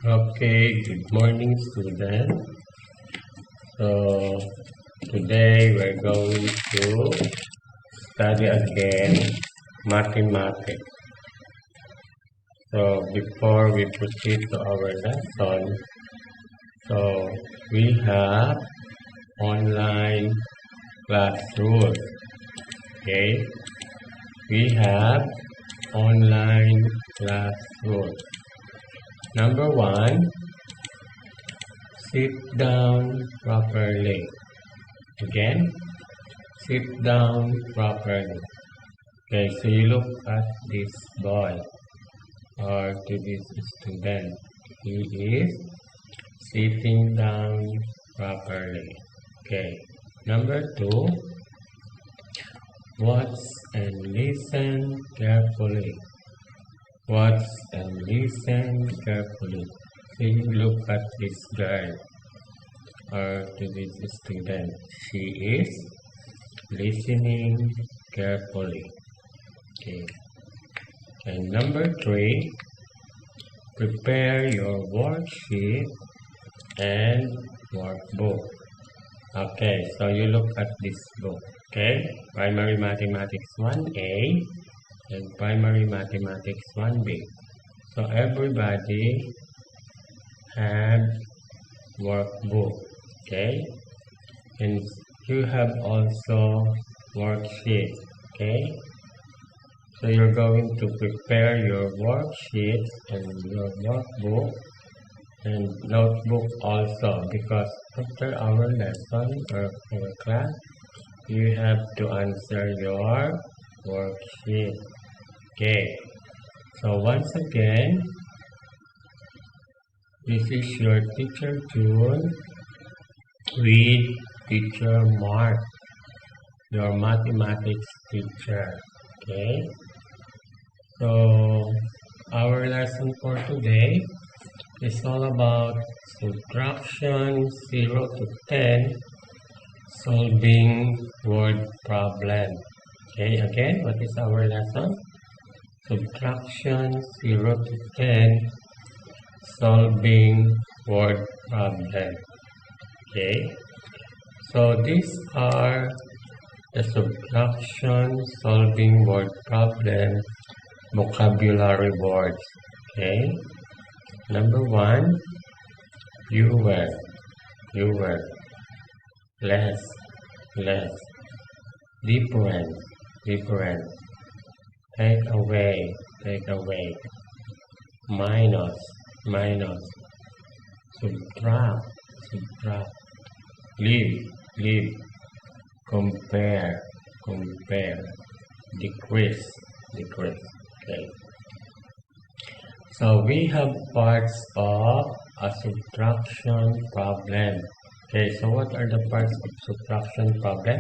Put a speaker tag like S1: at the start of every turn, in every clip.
S1: Okay, good morning, students. So today we're going to study again mathematics. So before we proceed to our lesson, so we have online class rules. Okay, we have online class rules. Number one, sit down properly. Again, sit down properly. Okay, so you look at this boy or to this student. He is sitting down properly. Okay, number two, watch and listen carefully. Watch and listen carefully. So you look at this girl or to this student. She is listening carefully. Okay. And number three, prepare your worksheet and workbook. Okay, so you look at this book. Okay, Primary Mathematics 1A and Primary Mathematics 1B. So everybody have workbook. Okay, and you have also worksheet. Okay, so you're going to prepare your worksheet and your workbook and notebook also, because after our lesson or our class you have to answer your worksheet. Okay, so once again, this is your teacher June with teacher Mark, your mathematics teacher. Okay, so our lesson for today is all about subtraction 0 to 10, solving word problem. Okay, again, what is our lesson? Subtraction 0 to 10, solving word problem. Okay, so these are the subtraction solving word problem vocabulary words. Okay, number one, fewer, fewer, less, less, different, different, take away, take away, minus, minus, subtract, subtract, leave, leave, compare, compare, decrease, decrease. Okay, so we have parts of a subtraction problem. Okay, so what are the parts of subtraction problem?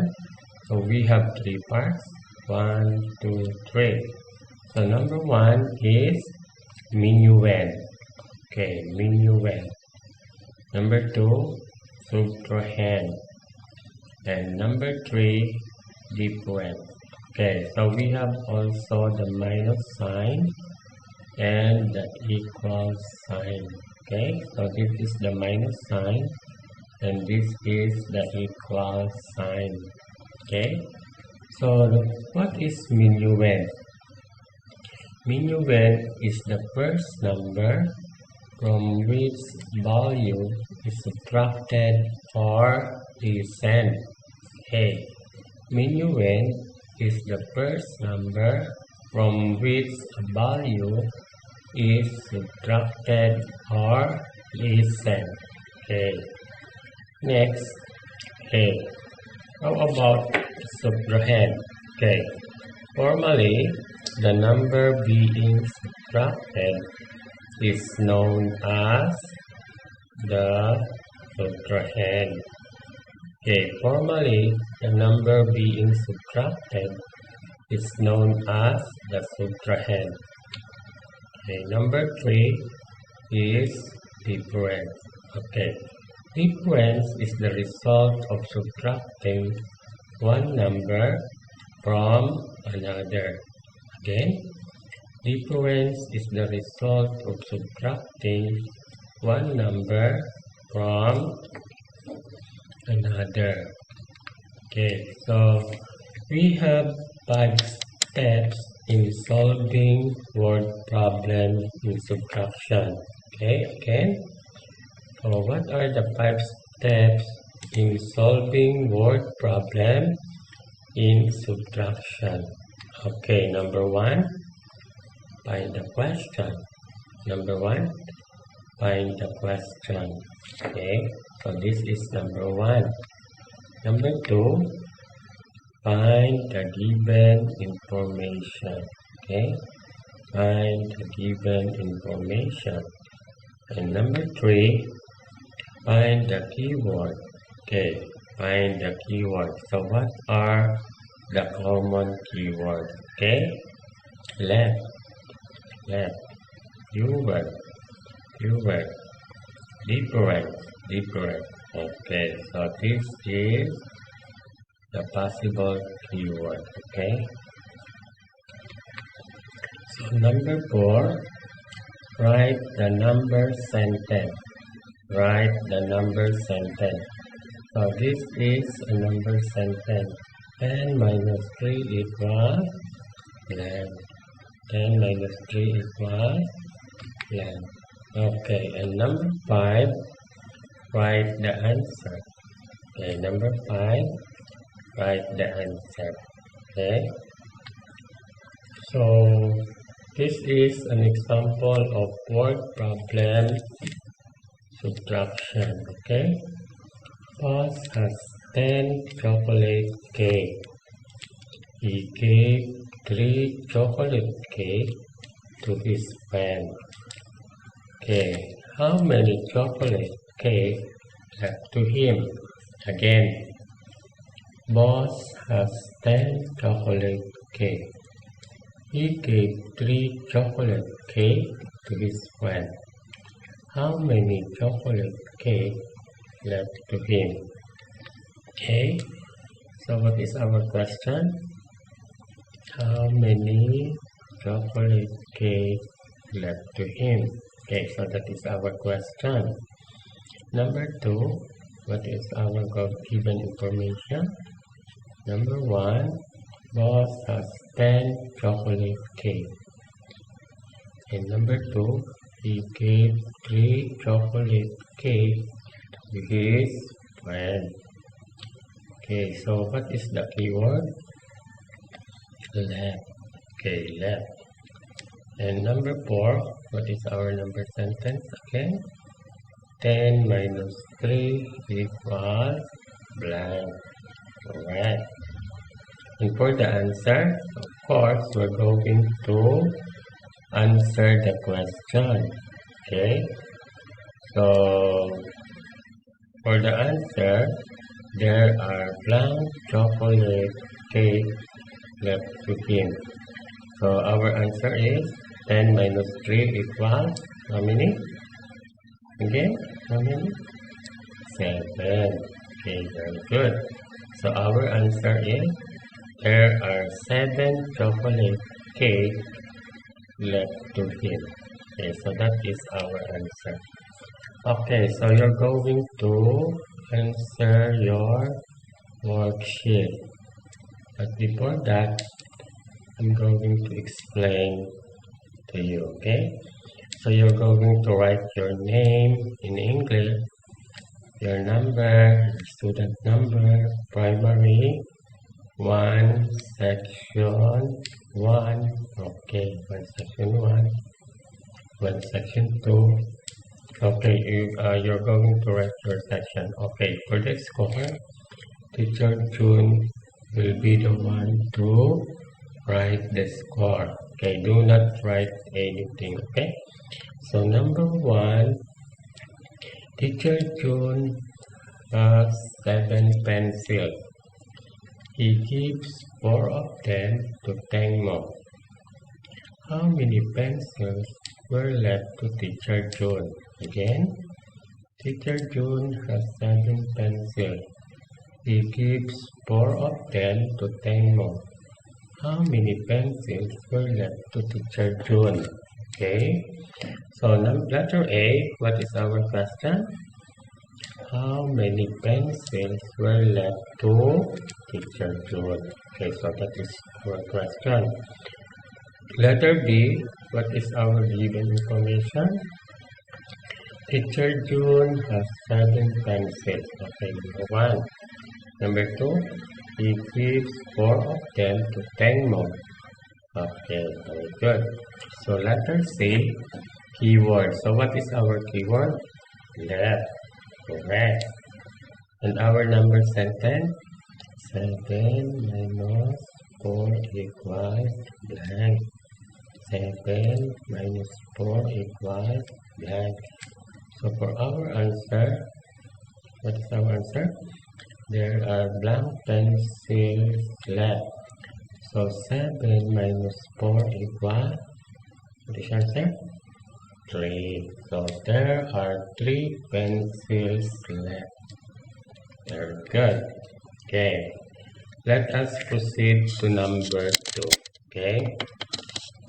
S1: So we have three parts. 1, 2, 3. So number one is minuend. Okay, minuend. Number two, subtrahend. And number three, different. Okay, so we have also the minus sign and the equal sign. Okay, so this is the minus sign and this is the equal sign. Okay, so what is minuend? Minuend is the first number from which value is subtracted or lessened. Okay, minuend is the first number from which a value is subtracted or lessened. Okay, next, okay, how about subtrahend? Okay, formally, the number being subtracted is known as the subtrahend. Okay, formally, the number being subtracted is known as the subtrahend. Okay, number three is difference. Okay, difference is the result of subtracting one number from another. Again, difference is the result of subtracting one number from another. Okay, so we have 5 steps in solving word problem in subtraction. Okay, again. So what are the 5 steps in solving word problem in subtraction? Okay, number 1, find the question. Number 1, find the question. Okay, so this is number 1. Number 2, find the given information. Okay, find the given information. And number 3, find the keyword. Okay, find the keyword. So what are the common keywords? Okay, left, left, fewer, fewer, different, different. Okay, so this is the possible keyword. Okay, so number 4, write the number sentence. Write the number sentence. So this is a number sentence. 10 minus 3 equals 11. 10 minus 3 equals 11. Okay, and number 5, write the answer. Okay, number 5, write the answer. Okay, so this is an example of word problem subtraction. Okay, Boss has 10 chocolate cake. He gave 3 chocolate cake to his friend. Okay, how many chocolate cake left to him? Again, Boss has 10 chocolate cake. He gave 3 chocolate cake to his friend. How many chocolate cake left to him? Okay, so what is our question? How many chocolate cake left to him? Okay, so that is our question. Number 2, what is our given information? Number 1, Boss has 10 chocolate cake. And number 2, he gave 3 chocolate cake to his friend. Okay, so what is the keyword? Left. Okay, left. And number 4, what is our number sentence again? 10 minus 3 equals blank. Correct. And for the answer, of course, we're going to answer the question. Okay, so for the answer, there are blank chocolate cake left to him. So our answer is 10 minus 3 equals how many? Again, how many? 7. Okay, very good. So our answer is there are 7 chocolate cake left to him. Okay, so that is our answer. Okay, so you're going to answer your worksheet. But before that, I'm going to explain to you, okay? So you're going to write your name in English, your number, student number, primary, 1, section 1, okay, 1 section 1, 1 section 2, okay, you're going to write your section. Okay, for the score, Teacher June will be the one to write the score. Okay, do not write anything, okay? So number 1, Teacher June has 7 pencils. He gives 4 of them to Tengmo. How many pencils were left to Teacher June? Again, Teacher June has 7 pencils. He gives 4 of them to Tengmo. How many pencils were left to Teacher June? Okay, so letter A, what is our question? How many pencils were left to teacher June? Okay, so that is our question. Letter B, what is our given information? Teacher June has 7 pencils. Okay, number 1. Number 2, he gives 4 of them to Tengmo. Okay, very good. So letter C, keyword. So what is our keyword? Left. Correct. And our number sentence? 7 minus 4 equals blank. 7 minus 4 equals blank. So for our answer, what is our answer? There are blank pencils left. So 7 minus 4 equals, what is your answer? 3. So there are 3 pencils left. Very good. Okay. Let us proceed to number 2. Okay.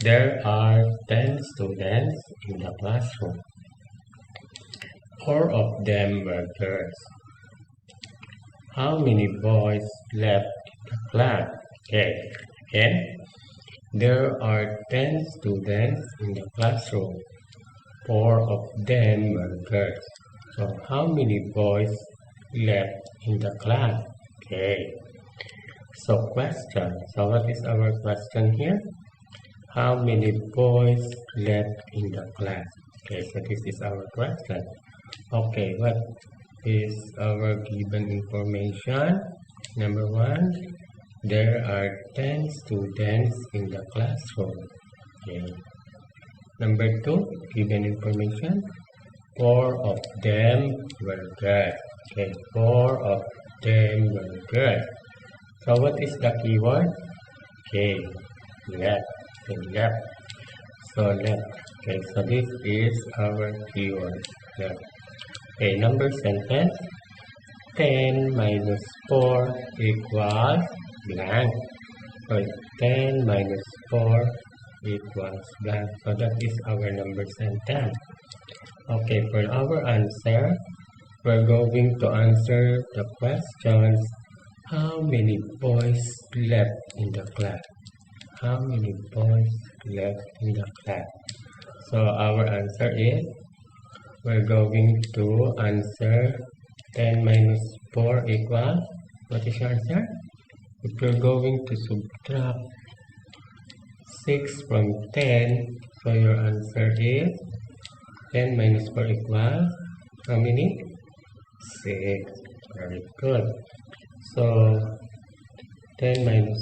S1: There are 10 students in the classroom. 4 of them were girls. How many boys left in the class? Okay. Again, there are 10 students in the classroom. 4 of them were girls. So how many boys left in the class? Okay. So question. So what is our question here? How many boys left in the class? Okay, so this is our question. Okay, what is our given information? Number 1, there are 10 students in the classroom. Okay. Number 2, given information, 4 of them were girls. Okay, 4 of them were girls. So what is the keyword? Okay, left. Okay, left. So left. Okay, so this is our keyword. Left. Okay, number sentence. 10 minus 4 equals blank. So 10 minus 4 equals blank. So that is our number sentence. Okay, for our answer, we're going to answer the questions. How many boys left in the class? How many boys left in the class? So our answer is, we're going to answer 10 minus 4 equals, what is your answer? If you're going to subtract 6 from 10, so your answer is 10 minus 4 equals, how many? 6. Very good. So 10 minus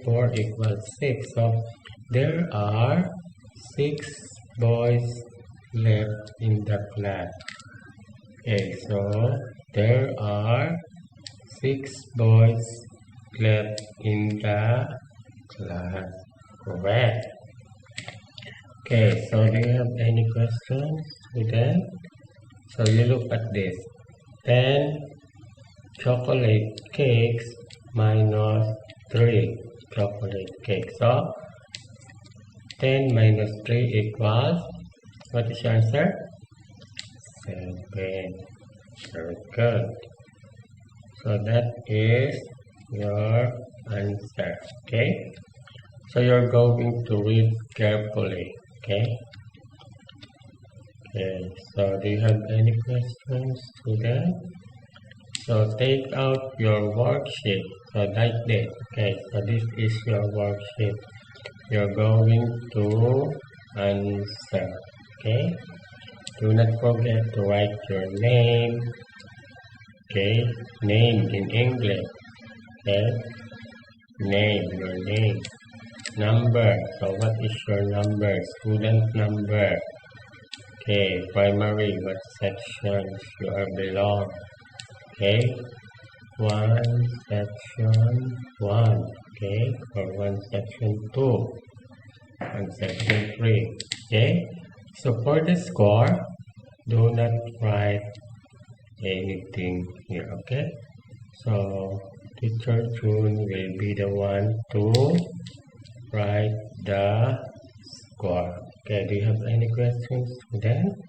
S1: 4 equals 6. So there are 6 boys left in the class. Okay, so there are 6 boys left in the class. Correct. Okay, so do you have any questions with that? So you look at this. 10 chocolate cakes minus 3 chocolate cakes. So 10 minus 3 equals, what is your answer? 7. Very good. So that is your answer. Okay. So you're going to read carefully. Okay. Okay. So do you have any questions to that? So take out your worksheet. So like this. Okay. So this is your worksheet. You're going to answer. Okay. Do not forget to write your name. Okay. Name in English. Okay. Name, your name. Number. So what is your number? Student number. Okay. Primary. What section you are belong? Okay. 1 section 1. Okay. Or 1 section 2. 1 section 3. Okay. So for the score, do not write anything here. Okay. So Teacher June will be the one to write the score. Okay, do you have any questions then?